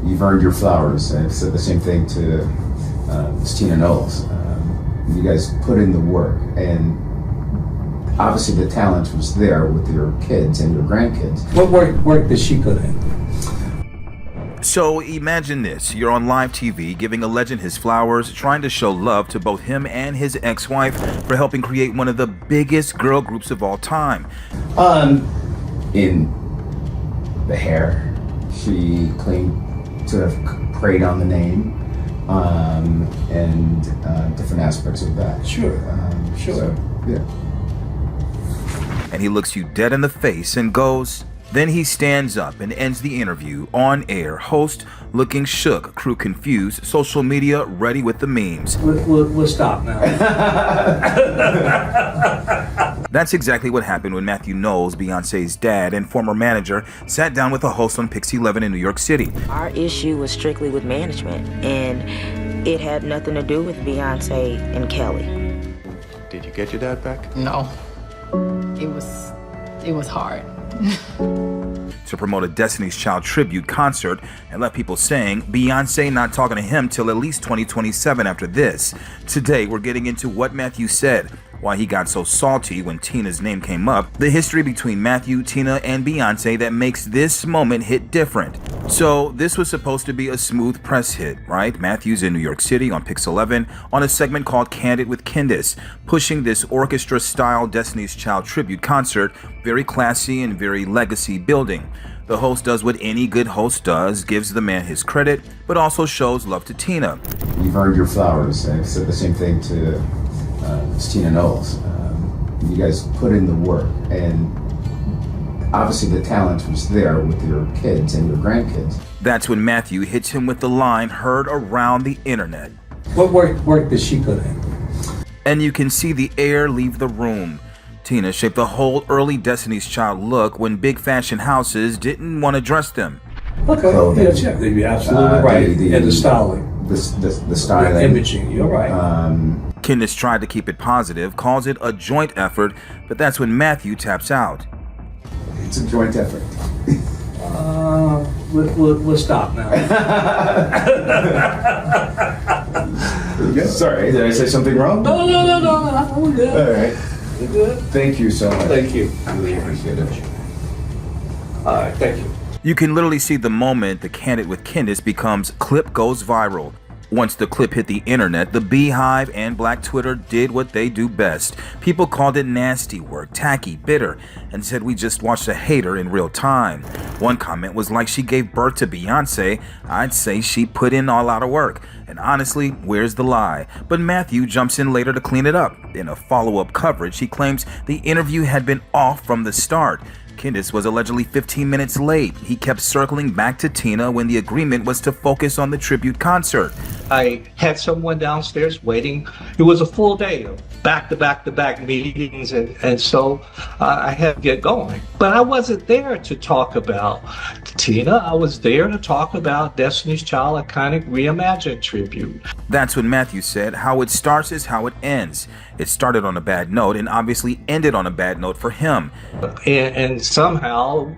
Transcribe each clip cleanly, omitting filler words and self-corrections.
You've earned your flowers. I've said the same thing to Tina Knowles. You guys put in the work, and obviously the talent was there with your kids and your grandkids. What work did she put in? So imagine this, you're on live TV giving a legend his flowers, trying to show love to both him and his ex-wife for helping create one of the biggest girl groups of all time. In the hair, she claimed to have preyed on the name, and different aspects of that. Sure. So, yeah. And he looks you dead in the face and goes. Then he stands up and ends the interview on air, host looking shook, crew confused, social media ready with the memes. We'll stop now. That's exactly what happened when Matthew Knowles, Beyonce's dad and former manager, sat down with a host on Pix 11 in New York City. Our issue was strictly with management, and it had nothing to do with Beyonce and Kelly. Did you get your dad back? No. It was hard. To promote a Destiny's Child tribute concert and left people saying Beyonce not talking to him till at least 2027 after this. Today we're getting into what Matthew said, why he got so salty when Tina's name came up, the history between Matthew, Tina, and Beyonce that makes this moment hit different. So this was supposed to be a smooth press hit, right? Matthew's in New York City on Pix 11 on a segment called Candid with Candice, pushing this orchestra-style Destiny's Child tribute concert, very classy and very legacy building. The host does what any good host does, gives the man his credit, but also shows love to Tina. You've earned your flowers. I've said the same thing to Tina Knowles. You guys put in the work, and obviously the talent was there with your kids and your grandkids. That's when Matthew hits him with the line heard around the internet. What work did she put in? And you can see the air leave the room. Tina shaped the whole early Destiny's Child look when big fashion houses didn't want to dress them. Okay, Clothing. yeah, you're absolutely right. And the styling. The styling. The imaging, you're right. Candice tried to keep it positive, calls it a joint effort, but that's when Matthew taps out. It's a joint effort. We'll stop now. Sorry, did I say something wrong? No. We're good. All right. We're good. Thank you so much. Thank you. Really appreciate it. All right, thank you. You can literally see the moment the Candid with Candice becomes clip goes viral. Once the clip hit the internet, the Beehive and Black Twitter did what they do best. People called it nasty work, tacky, bitter, and said we just watched a hater in real time. One comment was like she gave birth to Beyonce. I'd say she put in a lot of work. And honestly, where's the lie? But Matthew jumps in later to clean it up. In a follow-up coverage, he claims the interview had been off from the start. Candice was allegedly 15 minutes late. He kept circling back to Tina when the agreement was to focus on the tribute concert. I had someone downstairs waiting. It was a full day of back-to-back meetings, and so I had to get going. But I wasn't there to talk about Tina. I was there to talk about Destiny's Child Iconic Reimagined Tribute. That's when Matthew said, how it starts is how it ends. It started on a bad note and obviously ended on a bad note for him. And somehow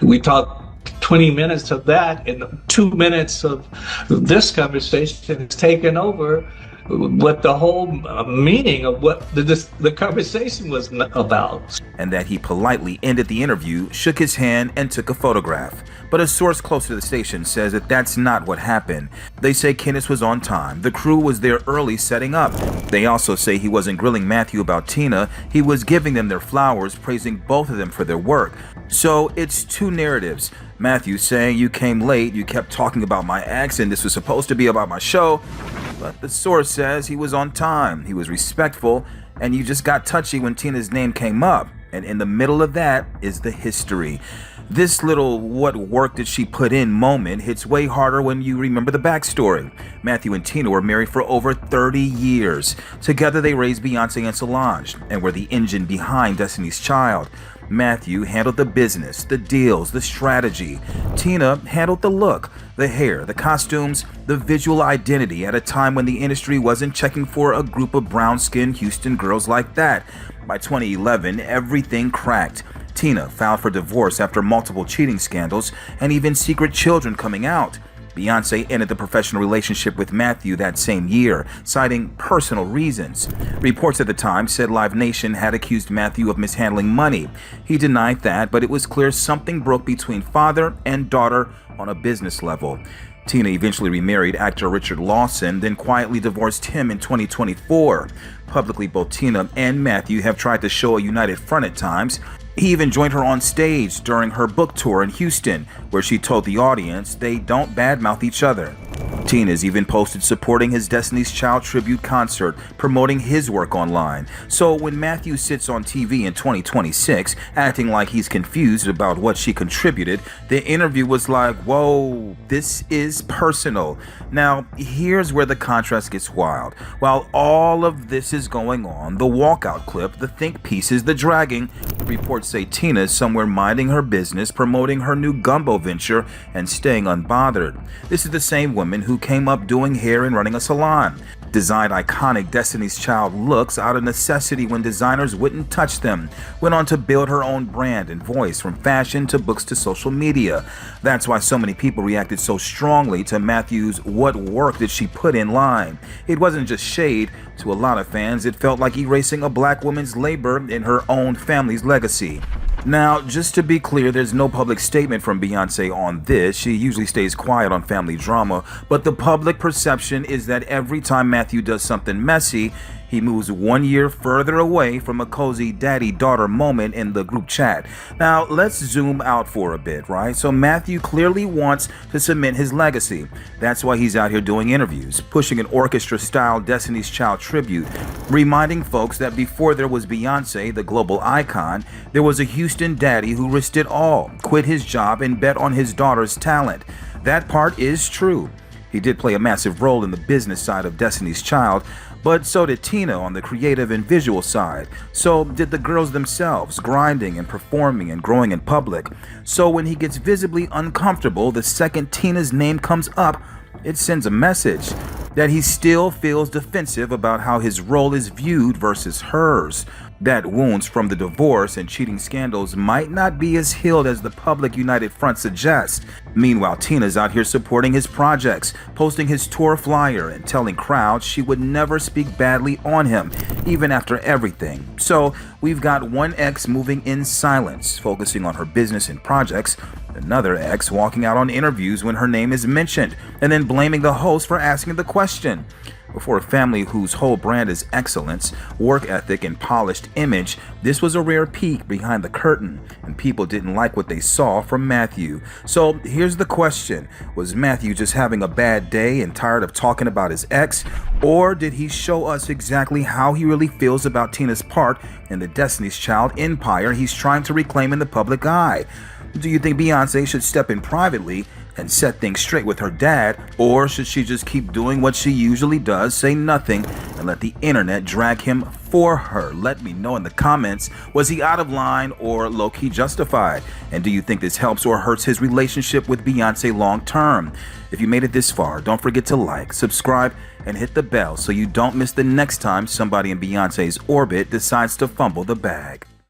we talked 20 minutes of that, and 2 minutes of this conversation has taken over what the whole meaning of what the conversation was about. And that he politely ended the interview, shook his hand, and took a photograph. But a source close to the station says that that's not what happened. They say Candice was on time. The crew was there early setting up. They also say he wasn't grilling Matthew about Tina. He was giving them their flowers, praising both of them for their work. So it's two narratives. Matthew saying you came late, you kept talking about my ex, and this was supposed to be about my show. But the source says he was on time, he was respectful, and you just got touchy when Tina's name came up. And in the middle of that is the history. This little what work did she put in moment hits way harder when you remember the backstory. Matthew and Tina were married for over 30 years. Together they raised Beyonce and Solange and were the engine behind Destiny's Child. Matthew handled the business, the deals, the strategy. Tina handled the look, the hair, the costumes, the visual identity at a time when the industry wasn't checking for a group of brown-skinned Houston girls like that. By 2011, everything cracked. Tina filed for divorce after multiple cheating scandals and even secret children coming out. Beyonce ended the professional relationship with Matthew that same year, citing personal reasons. Reports at the time said Live Nation had accused Matthew of mishandling money. He denied that, but it was clear something broke between father and daughter on a business level. Tina eventually remarried actor Richard Lawson, then quietly divorced him in 2024. Publicly, both Tina and Matthew have tried to show a united front at times. He even joined her on stage during her book tour in Houston, where she told the audience they don't badmouth each other. Tina's even posted supporting his Destiny's Child tribute concert, promoting his work online. So when Matthew sits on TV in 2026, acting like he's confused about what she contributed, the interview was like, whoa, this is personal. Now, here's where the contrast gets wild. While all of this is going on, the walkout clip, the think pieces, the dragging, reports say Tina is somewhere minding her business, promoting her new gumbo venture, and staying unbothered. This is the same woman who came up doing hair and running a salon, designed iconic Destiny's Child looks out of necessity when designers wouldn't touch them, went on to build her own brand and voice from fashion to books to social media. That's why so many people reacted so strongly to Matthew's "what work did she put in" line. It wasn't just shade. To a lot of fans, it felt like erasing a black woman's labor in her own family's legacy. Now, just to be clear, there's no public statement from Beyonce on this. She usually stays quiet on family drama, but the public perception is that every time Matthew does something messy, he moves 1 year further away from a cozy daddy-daughter moment in the group chat. Now, let's zoom out for a bit, right? So Matthew clearly wants to cement his legacy. That's why he's out here doing interviews, pushing an orchestra-style Destiny's Child tribute, reminding folks that before there was Beyonce, the global icon, there was a Houston daddy who risked it all, quit his job, and bet on his daughter's talent. That part is true. He did play a massive role in the business side of Destiny's Child, but so did Tina on the creative and visual side. So did the girls themselves, grinding and performing and growing in public. So when he gets visibly uncomfortable the second Tina's name comes up, it sends a message that he still feels defensive about how his role is viewed versus hers. That wounds from the divorce and cheating scandals might not be as healed as the public united front suggests. Meanwhile, Tina's out here supporting his projects, posting his tour flyer and telling crowds she would never speak badly on him, even after everything. So we've got one ex moving in silence, focusing on her business and projects, another ex walking out on interviews when her name is mentioned, and then blaming the host for asking the question. For a family whose whole brand is excellence, work ethic, and polished image, this was a rare peek behind the curtain, and people didn't like what they saw from Matthew. So here's the question. Was Matthew just having a bad day and tired of talking about his ex? Or did he show us exactly how he really feels about Tina's part in the Destiny's Child empire he's trying to reclaim in the public eye? Do you think Beyonce should step in privately and set things straight with her dad, or should she just keep doing what she usually does, say nothing, and let the internet drag him for her? Let me know in the comments. Was he out of line or low-key justified? And do you think this helps or hurts his relationship with Beyonce long term? If you made it this far, don't forget to like, subscribe, and hit the bell so you don't miss the next time somebody in Beyonce's orbit decides to fumble the bag.